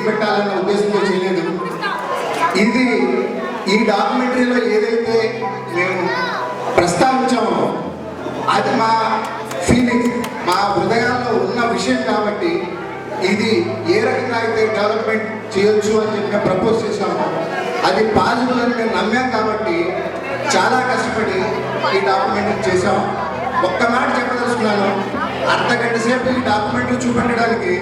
పెట్టాలన్న ఉద్దేశంతో చేయలేదు. ఇది ఈ డాక్యుమెంటరీలో ఏదైతే మేము ప్రస్తావించామో అది మా ఫీలింగ్స్, మా హృదయాల్లో ఉన్న విషయం కాబట్టి ఇది ఏ రకంగా అయితే డెవలప్మెంట్ చేయొచ్చు అని చెప్పి మేము ప్రపోజ్ చేశాము. అది పాజిబుల్ అని మేము నమ్మాం కాబట్టి చాలా కష్టపడి ఈ డాక్యుమెంటరీ చేశాము. ఒక్క మాట చెప్పదలుచుకున్నాను, అర్ధగంట సేపు ఈ డాక్యుమెంటరీ చూపెట్టడానికి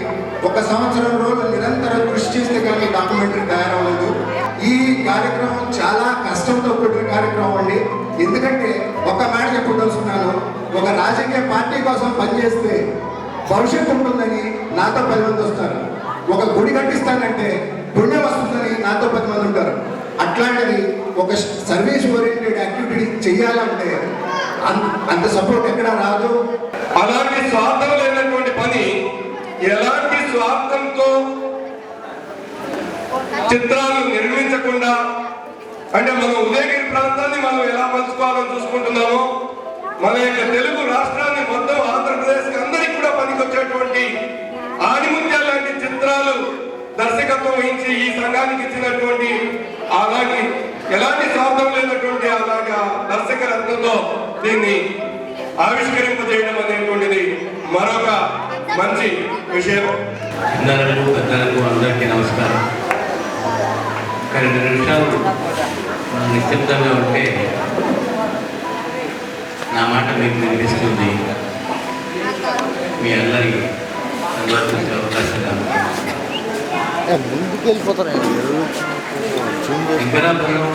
1 సంవత్సరం రోజులు నిరంతరం కృషి చేస్తే కానీ డాక్యుమెంటరీ తయారవ్వలేదు. ఈ కార్యక్రమం చాలా కష్టంతో కూడిన కార్యక్రమం అండి. ఎందుకంటే ఒక్క మాట చెప్పదలుచుకున్నాను, ఒక రాజకీయ పార్టీ కోసం పనిచేస్తే భవిష్యత్తు ఉంటుందని నాతో 10 మంది వస్తారు. ఒక గుడి కట్టిస్తానంటే పుణ్యం వస్తుందని నాతో 10 మంది ఉంటారు. అట్లాంటిది ఒక సర్వీస్ ఓరియంటెడ్ యాక్టివిటీ చేయాలంటే అంత సపోర్ట్ ఎక్కడ రాదు. అలాంటి స్వార్థం లేనటువంటి పని, ఎలాంటి స్వార్థంతో చిత్రాలు నిర్మించకుండా, అంటే మన ఉదయగిరి ప్రాంతాన్ని మనం ఎలా పంచుకోవాలని చూసుకుంటున్నామో, మన యొక్క తెలుగు రాష్ట్రాన్ని మొత్తం ఆంధ్రప్రదేశ్కి అందరికీ కూడా పనికొచ్చేటువంటి ఆణిముత్యాల లాంటి చిత్రాలు దర్శకత్వం వహించి ఈ సంఘానికి ఇచ్చినటువంటి అలాంటి ఎలాంటి స్వార్థం లేనటువంటి అలాగా దర్శక రత్నంతో దీన్ని ఆవిష్కరింపజేయడం అనేటువంటిది మరొక మంచి విషయం. పెద్దలకు అందరికీ నమస్కారం. 2 నిమిషాలు నిశ్శబ్దంగా ఉంటే నా మాట మీకు వినిపిస్తుంది. మీ అందరి అనువర్తించే అవకాశంగా శంకరాపురం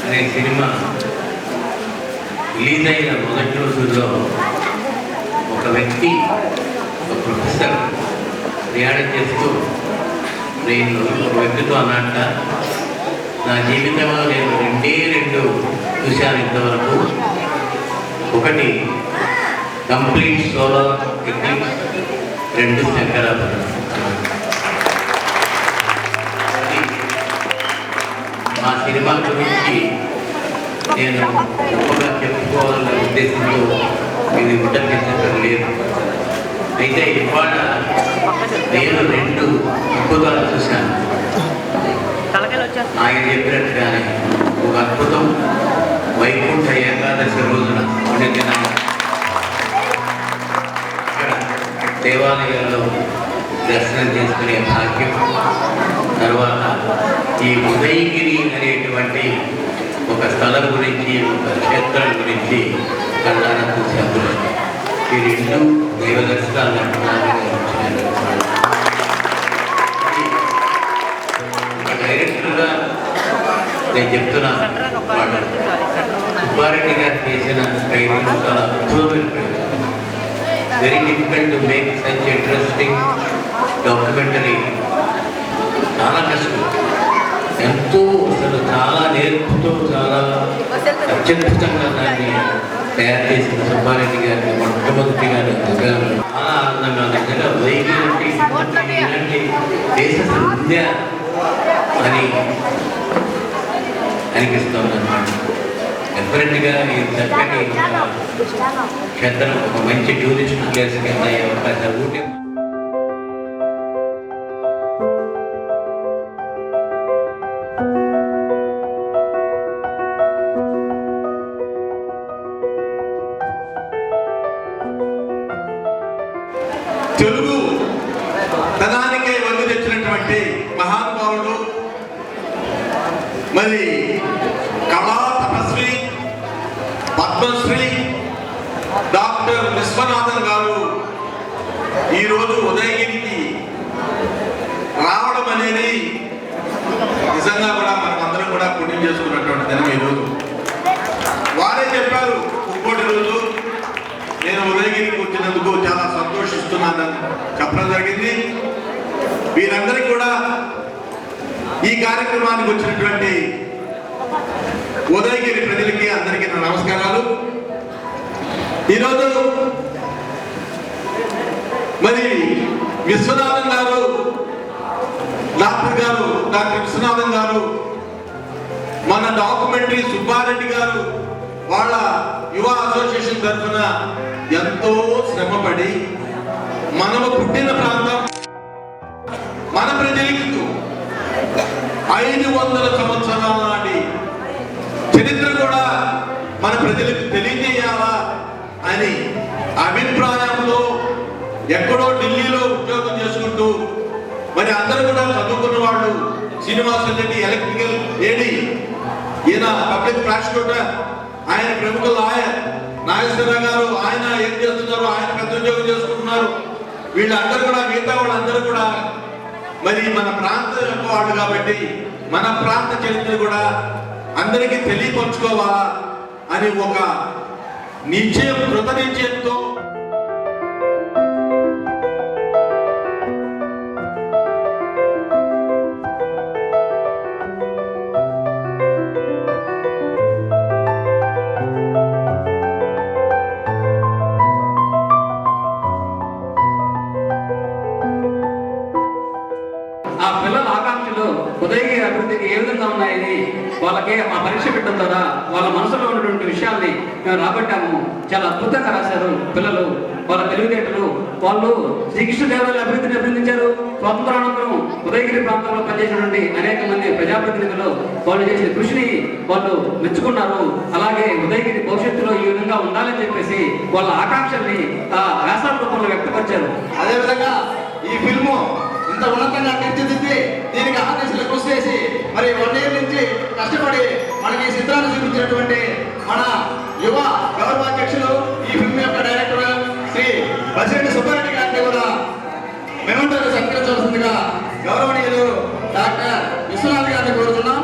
అనే సినిమా రిలీజ్ అయిన మొదటి రోజుల్లో ఒక వ్యక్తి, ఒక ప్రొఫెసర్ ప్రయాణం చేస్తూ నేను ఒక వ్యక్తితో అన్నట్ట, నా జీవితంలో నేను 2 చూశాను ఇంతవరకు. ఒకటి కంప్లీట్ సోలార్ ఎక్లిప్స్, 2 శంకరాపురం. మా సినిమా గురించి నేను గొప్పగా చెప్పుకోవాలనే ఉద్దేశంతో ఇది ఉటంకించడం లేదు. అయితే ఇవాళ నేను 2 అద్భుతాలు చూశాను. ఆయన చెప్పినట్టుగానే ఒక అద్భుతం వైకుంఠ ఏకాదశి రోజున అక్కడ దేవాలయాల్లో దర్శనం చేసుకునే భాగ్యం, తర్వాత ఈ ఉదయగిరి అనేటువంటి ఒక స్థలం గురించి, ఒక క్షేత్రం గురించి కళ్ళారా చూసే అభివృద్ధి, ఈ 2 దైవ దర్శనాలు డైరెక్టర్గా నేను చెప్తున్నా. వాళ్ళు సుబ్బారెడ్డి గారు చేసిన ట్రైనింగ్ చాలా అద్భుతమైన ప్రయోజనం. Very difficult to make such interesting documentary. చాలా కష్టం, ఎంతో అసలు చాలా నేర్పుతో చాలా అత్యద్భుతంగా దాన్ని తయారు చేసిన సుబ్బారెడ్డి గారిని మొట్టమొదటిగా చాలా ఆనందంగా నిజంగా వైద్యులంటే ఇలాంటి దేశ విద్య అని అనిపిస్తుంది అన్నమాట. డెఫినెట్గా ఈ చక్కటి క్షేత్రం ఒక మంచి టూరిస్ట్ ప్లేస్ కింద అయ్యే అవకాశాలు ఉంటే తెలుగు తనానికే వండి తెచ్చినటువంటి మహానుభావుడు, మరి కళా తపస్వి, పద్మశ్రీ డాక్టర్ విశ్వనాథన్ గారు ఈరోజు ఉదయగిరికి రావడం అనేది నిజంగా కూడా మనమందరం కూడా పుణ్యం చేసుకున్నటువంటి దినం ఈరోజు. వారే చెప్పారు ఇంకోటి రోజు నేను ఉదయగిరికి వచ్చినందుకు చాలా సంతోషిస్తున్నానని చెప్పడం జరిగింది. వీరందరికీ కూడా ఈ కార్యక్రమానికి వచ్చినటువంటి ఉదయగిరి ప్రజలకి అందరికీ నా నమస్కారాలు. ఈరోజు మరి విశ్వనాథన్ గారు, డాక్టర్ విశ్వనాథన్ గారు, మన డాక్యుమెంటరీ సుబ్బారెడ్డి గారు వాళ్ళ యువ అసోసియేషన్ తరఫున ఎంతో శ్రమపడి మనము పుట్టిన ప్రాంతం మన ప్రజలకు 500 సంవత్సరాల నాటి చరిత్ర కూడా మన ప్రజలకు తెలియజేయాలా అని అభిప్రాయంలో ఎక్కడో ఢిల్లీలో ఉద్యోగం చేసుకుంటూ మరి అందరూ కూడా చదువుకున్న వాళ్ళు శ్రీనివాస రెడ్డి ఎలక్ట్రికల్ ఏడి, ఈయన పబ్లిక్ ప్రాసిక్యూటర్, ఆయన ప్రముఖ లాయర్ నాగేశ్వరరావు గారు, ఆయన ఏం చేస్తున్నారు, ఆయన పెద్ద ఉద్యోగం చేసుకుంటున్నారు. వీళ్ళందరూ కూడా మిగతా వాళ్ళందరూ కూడా మరి మన ప్రాంత వాళ్ళు కాబట్టి మన ప్రాంత చరిత్ర కూడా అందరికీ తెలియపరచుకోవాలా అని ఒక నిశ్చయం, కృత నిశ్చయంతో ఆ పిల్లల ఆకాంక్షలు ఉదయగిరి అభివృద్ధికి ఏ విధంగా ఉన్నాయని వాళ్ళకి మా పరీక్ష పెట్టడం ద్వారా వాళ్ళ మనసులో ఉన్నటువంటి విషయాల్ని మేము రాబట్టాము. చాలా అద్భుతంగా రాశారు పిల్లలు. వాళ్ళ తెలివితేటలు, వాళ్ళు శ్రీకృష్ణదేవరాయల అభివృద్ధిని అభినందించారు. స్వాతంత్రానంతరం ఉదయగిరి ప్రాంతంలో పనిచేసినటువంటి అనేక మంది ప్రజాప్రతినిధులు వాళ్ళు చేసిన కృషిని వాళ్ళు మెచ్చుకున్నారు. అలాగే ఉదయగిరి భవిష్యత్తులో ఈ విధంగా ఉండాలని చెప్పేసి వాళ్ళ ఆకాంక్షల్ని ఆ వ్యాసాల రూపంలో వ్యక్తపరిచారు. అదేవిధంగా ఈ ఫిల్ము ఇంత ఉన్నతంగా తీర్చిదిద్ది దీనికి ఆర్టిస్టులు కృషి చేసి మరి 1 year నుంచి కష్టపడి మనకి ఈ చిత్రాన్ని చూపించినటువంటి మన యువ గౌరవాధ్యక్షులు, ఈ ఫిల్మ్ యొక్క డైరెక్టర్ శ్రీ బసిరెడ్డి సుబ్బారెడ్డి గారిని కూడా మెమంటోగా సత్కరించవలసిందిగా గౌరవనీయులు డాక్టర్ విశ్వనాథ్ గారిని కోరుతున్నాం.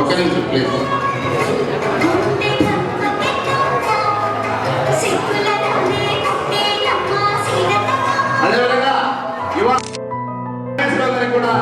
ఒక్క నిమిషం ప్లీజ్. అదేవిధంగా యువ గారికి కూడా